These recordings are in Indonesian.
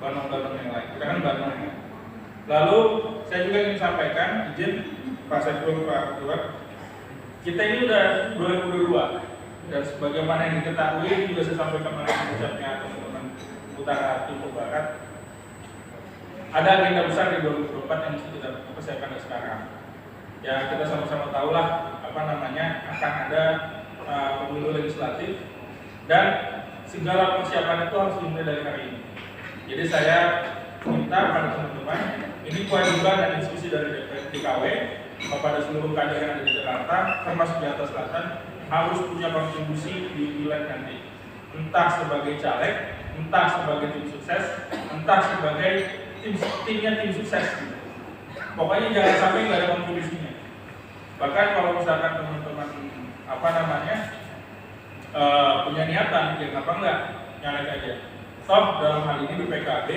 Banong-banong yang lain. Kita kan banong ya. Lalu saya juga ingin sampaikan, izin Pak Saiful, Pak Ketua, kita ini udah 2022 dan sebagaimana yang diketahui juga saya sampaikan oleh ucapnya teman-teman Utara Timur Barat, ada agenda besar di 2024 yang mesti kita persiapkan dari sekarang. Ya kita sama-sama tahulah akan ada pemilu legislatif dan segala persiapan itu harus dimulai dari hari ini. Jadi saya minta pada teman-teman, ini kewajiban dan diskusi dari DKW kepada seluruh kader yang ada di Jakarta, termasuk Jakarta Selatan, harus punya kontribusi di pileg nanti. Entah sebagai caleg, entah sebagai tim sukses, entah sebagai timnya tim sukses. Pokoknya jangan sampai nggak ada kontribusinya. Bahkan kalau misalkan teman-teman punya niatan, ya kenapa enggak nyalek aja. Toh dalam hal ini di PKB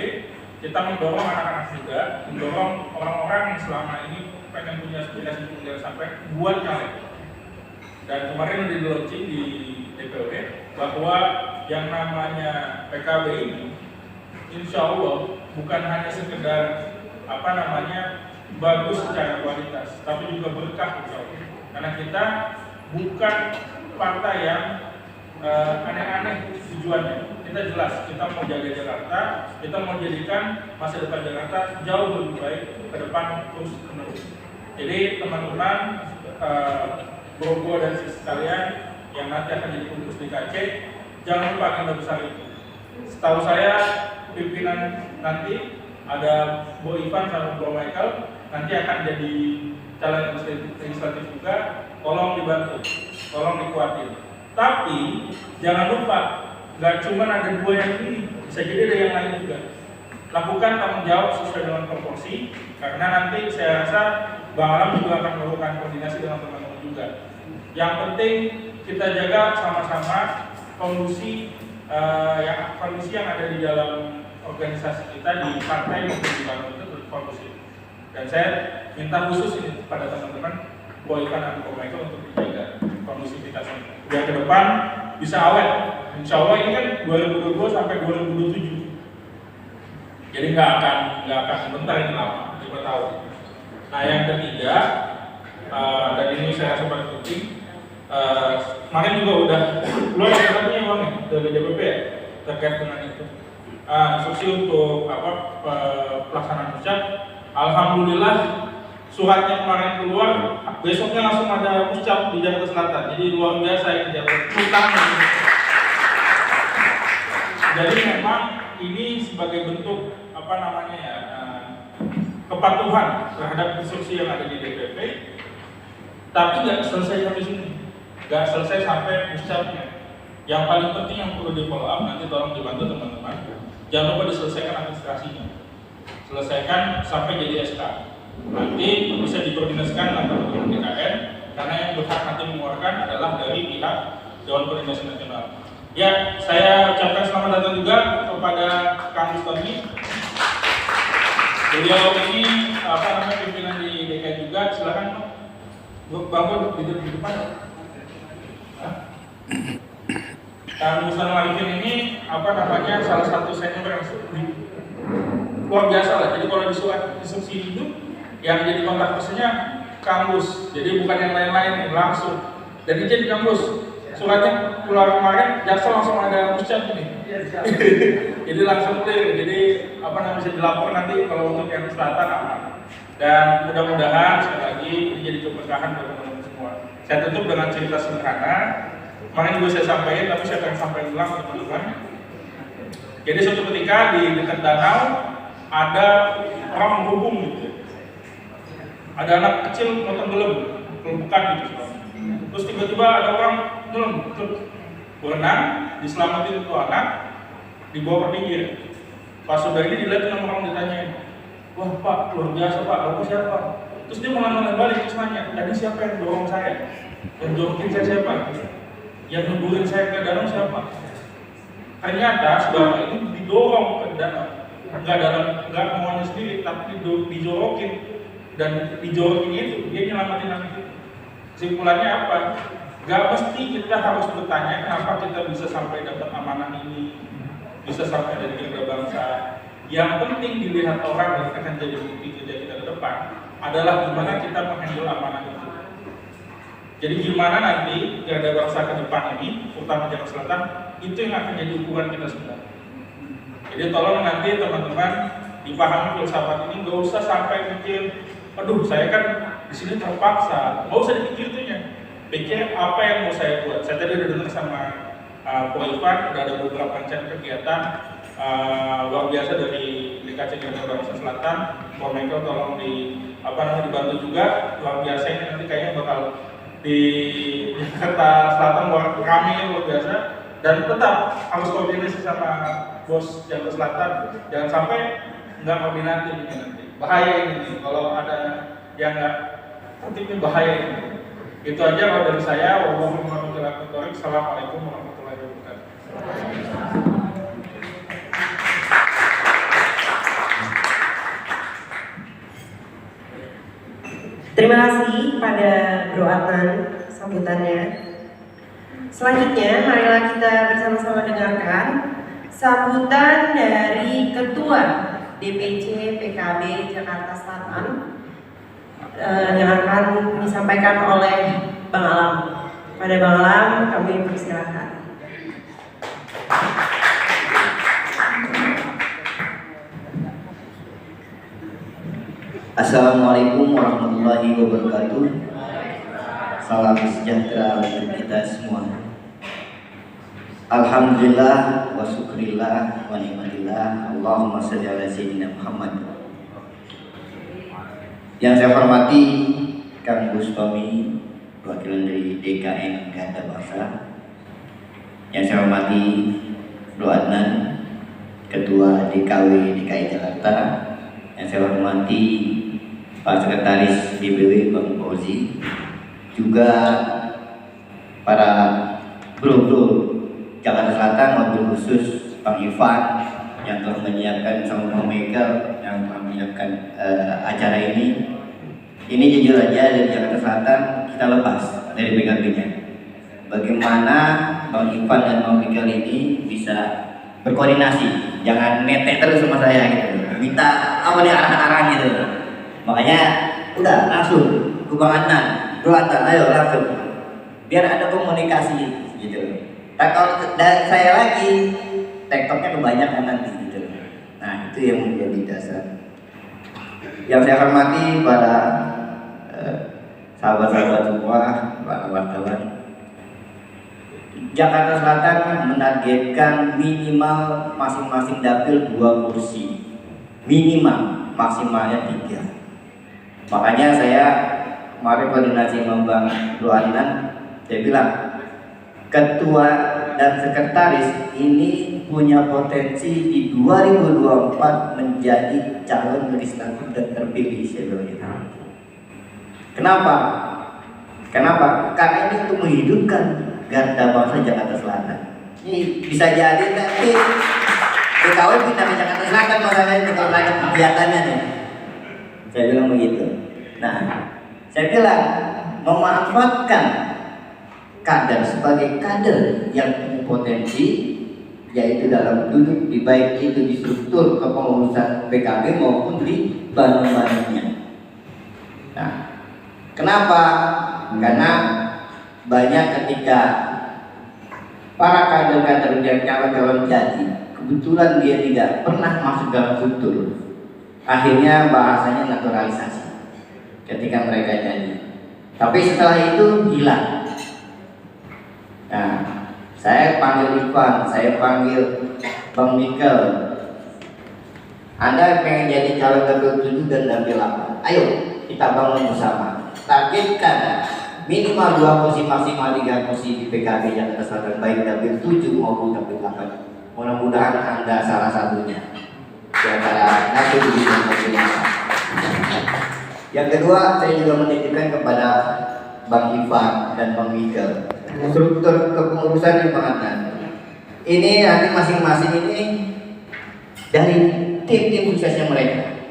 kita mendorong anak-anak muda, mendorong orang-orang yang selama ini pengen punya aspirasi jangan sampai buat nyalek. Dan kemarin udah di launching di DPW bahwa yang namanya PKB ini insya Allah bukan hanya sekedar bagus secara kualitas, tapi juga berkah insya Allah. Karena kita bukan partai yang aneh-aneh tujuannya. Kita jelas, kita mau jaga Jakarta, kita mau jadikan masa depan Jakarta jauh lebih baik ke depan terus menerus. Jadi teman-teman, bro dan sis sekalian yang nanti akan jadi pengurus DKC, jangan lupa agenda besar itu. Setahu saya pimpinan nanti ada Bo Ivan sama Bro Michael nanti akan jadi calon legislatif juga, tolong dibantu, tolong dikuatin. Tapi jangan lupa, nggak cuma ada dua yang ini, bisa jadi ada yang lain juga. Lakukan tanggung jawab sesuai dengan proporsi, karena nanti saya rasa Bang Alam juga akan melakukan koordinasi dengan teman-teman juga. Yang penting kita jaga sama-sama kondisi yang ada di dalam organisasi kita di partai yang dibangun itu kondusif. Dan saya minta khusus ini pada teman-teman Boykan dan Michael untuk dijaga kondusivitasnya. Biar ke depan bisa awet. Insya Allah ini kan 2022 sampai 2027. Jadi nggak akan sebentar ini lama, 5 tahun. Nah yang ketiga, dan ini saya sempat penting, kemarin juga udah keluar katanya uang dari DPP ya terkait dengan itu. Instruksi untuk pelaksanaan muscap. Alhamdulillah suratnya kemarin keluar, besoknya langsung ada muscap di Jakarta Selatan. Jadi luar biasa ini Jakarta. Jadi memang ini sebagai bentuk kepatuhan terhadap instruksi yang ada di DPP. Tapi nggak selesai sampai sini, nggak selesai sampai muscapnya. Yang paling penting yang perlu di follow up, nanti tolong dibantu teman-teman. Jangan lupa diselesaikan administrasinya, selesaikan sampai jadi SK. Nanti bisa dikoordinasikan dengan teman-teman DKN, karena yang berhak nanti mengeluarkan adalah dari pihak Dewan Koordinasi Nasional. Ya, saya ucapkan selamat datang juga kepada Kang Bustami. Beliau ini pimpinan di DKN juga. Silakan Bang di depan. Kang Bustami Arifin ini salah satu senior yang luar biasa lah. Jadi kalau di surat instruksi hidup yang jadi kontak personnya Kang Bus. Jadi bukan yang lain-lain, langsung. Dan izin Kang Bus, suratnya keluar kemarin, jaksa langsung ada muscap ini. Jadi langsung clear. Jadi bisa dilapor nanti kalau untuk yang selatan aman. Dan mudah-mudahan sekali lagi ini jadi keberkahan buat teman-teman semua. Saya tutup dengan cerita sederhana. Kemarin juga saya sampaikan, tapi saya akan sampaikan ulang teman-teman. Jadi suatu ketika di dekat danau ada orang menghubung gitu. Ada anak kecil mau tenggelam, kelumpukan gitu. Terus tiba-tiba ada orang berenang, diselamatin itu anak, dibawa ke pinggir. Pas sudah ini dilihat sama orang ditanyain, wah Pak, luar biasa Pak, aku siapa? Terus dia mulai balik terus nanya, tadi siapa yang dorong saya? Yang jorokin saya siapa? Yang ngeburin saya ke danau siapa? Ternyata saudara ini didorong ke danau, nggak maunya sendiri, tapi dijorokin. Dan dijorokin itu dia nyelamatin anak itu. Kesimpulannya apa? Gak mesti kita harus bertanya kenapa kita bisa sampai dapat amanah ini, bisa sampai dari negara bangsa. Yang penting dilihat orang dan akan jadi bukti kerja kita ke depan adalah gimana kita menghandle amanah itu. Jadi gimana nanti garda bangsa ke depan ini, terutama Jakarta Selatan, itu yang akan jadi ukuran kita semua. Jadi tolong nanti teman-teman dipahami filsafat ini, nggak usah sampai mikir, aduh saya kan di sini terpaksa, nggak usah dipikir itunya. Pikir apa yang mau saya buat. Saya tadi udah dengar sama Pak Ivan, udah ada beberapa rencana kegiatan luar biasa dari DKC Garda Bangsa Selatan. Pak Michael tolong dibantu juga, luar biasa ini nanti kayaknya bakal di Jakarta Selatan kami luar biasa. Dan tetap harus koordinasi sama bos Jakarta Selatan, jangan sampai nggak koordinatif ini nanti. Bahaya ini kalau ada yang nggak tertibnya, bahaya ini. Itu aja kalau dari saya. Wassalamualaikum warahmatullahi wabarakatuh. Terima kasih pada Bro Adnan sambutannya. Selanjutnya, marilah kita bersama-sama dengarkan sambutan dari Ketua DPC PKB Jakarta Selatan yang akan disampaikan oleh Bang Alam. Pada Bang Alam, kami persilakan. Assalamualaikum warahmatullahi wabarakatuh. Salam sejahtera untuk kita semua. Alhamdulillah wa syukurillah wa ni'matillah. Allahumma sholli ala sayyidina Muhammad. Yang saya hormati Kang Bustami, perwakilan dari DKN Garda Bangsa. Yang saya hormati Bro Adnan, Ketua DKW DKI Jakarta. Yang saya hormati Pak Sekretaris DPW Bang Fauzi, juga para bro-bro Jakarta Selatan, mobil khusus Bang Ivan yang telah menyiapkan, sama Bang Michael yang telah menyiapkan acara ini. Ini jujur aja dari Jakarta Selatan kita lepas dari PKB-nya. Bagaimana Bang Ivan dan Bang Michael ini bisa berkoordinasi, jangan netek terus sama saya gitu. Minta apa nih arahan-arahan gitu. Makanya udah langsung ke Bang Adnan, Bro Adnan, ayo langsung. Biar ada komunikasi gitu. Nah, kalau dari saya lagi, tektoknya kebanyakan nanti gitu. Nah, itu yang menjadi dasar. Yang saya hormati para sahabat-sahabat semua, para wartawan. Jakarta Selatan menargetkan minimal masing-masing dapil 2 kursi. Minimal, maksimalnya 3. Makanya saya kemarin koordinasi sama Bang Bro Adnan, saya bilang ketua dan sekretaris ini punya potensi di 2024 menjadi calon legislatif dan terpilih, saya bilang gitu. Kenapa? Karena ini untuk menghidupkan Garda Bangsa Jakarta Selatan. Ini bisa jadi nanti DKW pindah ke Jakarta Selatan masalahnya kalau ada kegiatannya nih. Saya bilang begitu. Nah, saya bilang memanfaatkan kader sebagai kader yang punya potensi, yaitu dalam duduk di baik itu di struktur kepengurusan PKB maupun di bandung-bandungnya. Nah, kenapa? Karena banyak ketika para kader-kader yang calon-calon jadi, kebetulan dia tidak pernah masuk dalam struktur, akhirnya bahasanya naturalisasi ketika mereka jadi. Tapi setelah itu hilang. Nah, saya panggil Ivan, saya panggil Bang Michael. Anda pengen jadi calon dapil 7 dan dapil 8. Ayo kita bangun bersama. Targetkan minimal 2 kursi, maksimal 3 kursi di PKB Jakarta Selatan, baik dapil 7 maupun dapil 8. Mudah-mudahan Anda salah satunya di antara dapil 7 dan dapil 8. Yang kedua, saya juga menitipkan kepada Bang Ivan dan Bang Michael struktur kepengurusan yang Adnan. Ini nanti masing-masing ini dari tim-tim suksesnya mereka.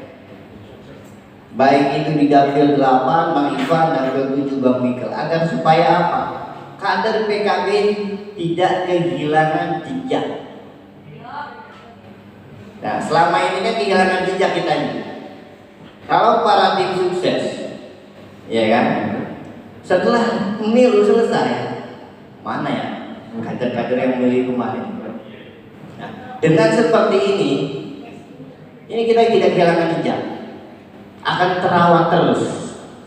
Baik itu di dapil 8 Bang Ivan dan dapil 7 Bang Michael, agar supaya apa? Kader PKB tidak kehilangan jejak. Nah, selama ini kan kehilangan jejak kita ini. Kalau para tim sukses, ya kan, setelah pemilu selesai, mana ya kader-kader yang memilih kemarin? Nah, dengan seperti ini kita tidak kehilangan jejak, akan terawat terus.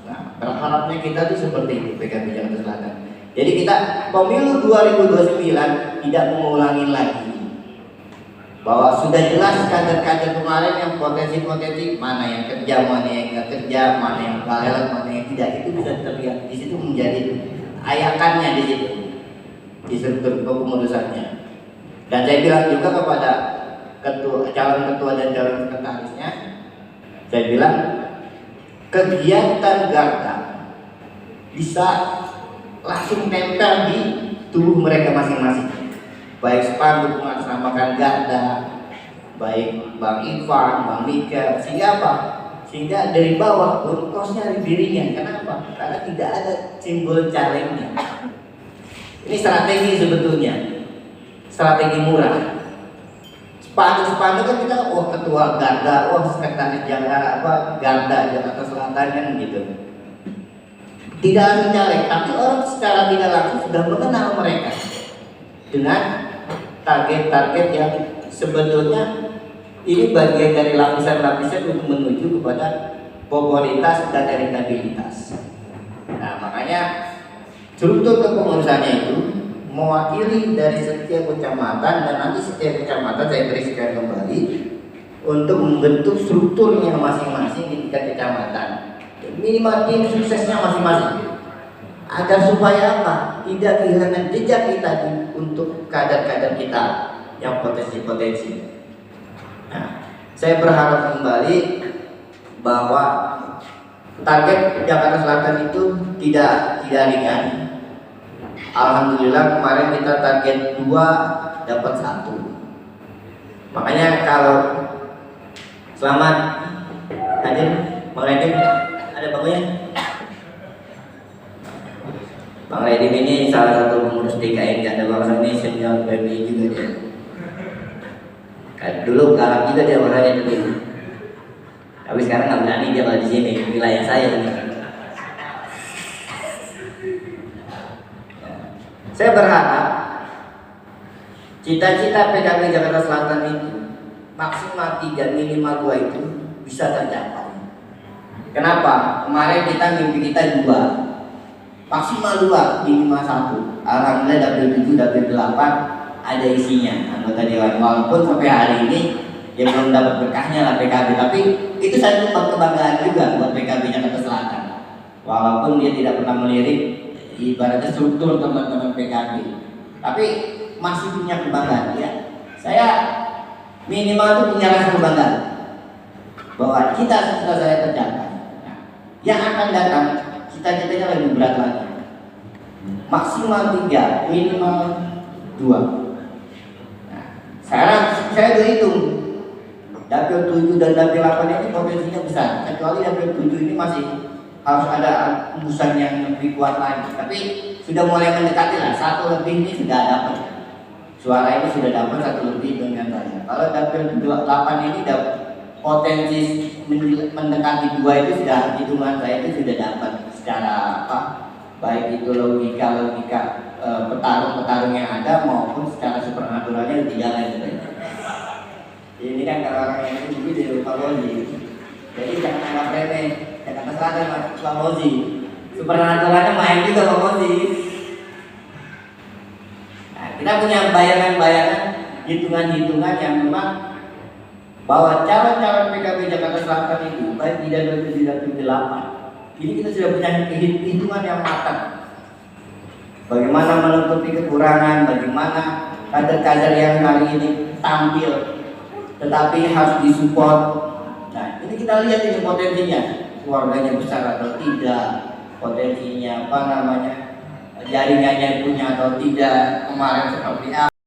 Nah, berharapnya kita tuh seperti itu PKB Jakarta Selatan. Jadi kita pemilu 2029 tidak mengulangi lagi. Bahwa sudah jelas kader-kader kemarin yang potensi-potensi, mana yang kerja, mana yang nggak kerja, mana yang balel, mana yang tidak, itu bisa terlihat di situ, menjadi ayakannya di situ, di struktur kepengurusannya. Dan saya bilang juga kepada calon ketua dan calon sekretarisnya, saya bilang kegiatan Garda bisa langsung nempel di tubuh mereka masing-masing. Baik spanduk mengatasnamakan Garda, baik Bang Ivan, Bang Mika, sehingga dari bawah kosnya lebih ringan. Kenapa? Karena tidak ada simbol calegnya. Ini strategi sebetulnya, strategi murah. Spanduk kan kita, ketua Garda, sekretaris Garda Jakarta Selatan kan gitu. Tidak langsung caleg, tapi orang secara tidak langsung sudah mengenal mereka dengan target-target yang sebetulnya ini bagian dari lapisan-lapisan untuk menuju kepada popularitas dan elektabilitas. Nah, makanya struktur kepengurusannya itu mewakili dari setiap kecamatan, dan nanti setiap kecamatan saya berisikan kembali untuk membentuk strukturnya masing-masing di tingkat kecamatan, minimal tim suksesnya masing-masing, agar supaya apa? Tidak kehilangan jejak kita untuk kader-kader kita yang potensi-potensi. Nah, saya berharap kembali bahwa target Jakarta Selatan itu tidak ringan. Alhamdulillah kemarin kita target 2 dapat 1. Makanya kalau selamat hadir Bang Redim, ada bangunnya. Bang Redim ini salah satu pengurus DKM Jakarta Bangsa, ini senior PMI juga dia. Kan dulu galak juga dia orangnya dulu. Tapi sekarang nggak berani dia kalau di sini, wilayah saya ini. Saya berharap cita-cita PKB Jakarta Selatan itu maksimal 3, minimal 2 itu bisa tercapai. Kenapa? Kemarin mimpi kita 2, maksimal 2, minimal 1. Alhamdulillah dapil 7, dapil 8 ada isinya anggota dewan. Walaupun sampai hari ini dia belum dapat berkahnya lah PKB, tapi itu satu kebanggaan juga buat PKB Jakarta Selatan. Walaupun dia tidak pernah melirik ibaratnya struktur teman-teman PKB, tapi masih punya kebanggaan ya. Saya minimal itu punya rasa kebanggaan bahwa kita sudah saya tercapai. Nah, yang akan datang cita-citanya lebih berat lagi, maksimal 3, minimal 2. Nah, sekarang saya udah hitung dapil 7 dan dapil 8 ini potensinya besar, kecuali dapil 7 ini masih harus ada embusan yang lebih kuat lagi, tapi sudah mulai mendekati lah. 1 lebih ini sudah dapat, suara ini sudah dapat 1 lebih dengan saya. Kalau dapil 8 ini potensi mendekati 2 itu sudah, hitungan saya itu sudah dapat secara baik itu logika petarung yang ada maupun secara supernaturalnya tidak lain. Ini kan kalau orang yang ini di Pak Bozi, jadi jangan anggap remeh. Jakarta Selatan Pak Bozi, supernaturalnya main juga Pak Bozi. Nah, kita punya bayangan-bayangan, hitungan-hitungan yang memang bahwa calon-calon PKB Jakarta Selatan itu baik di dapil 7 dan dapil 8 ini kita sudah punya hitungan yang matang. Bagaimana menutupi kekurangan, bagaimana kader-kader yang hari ini tampil tetapi harus disupport. Nah, ini kita lihat ini potensinya, keluarganya besar atau tidak, potensinya jaringannya punya atau tidak, kemarin seperti apa.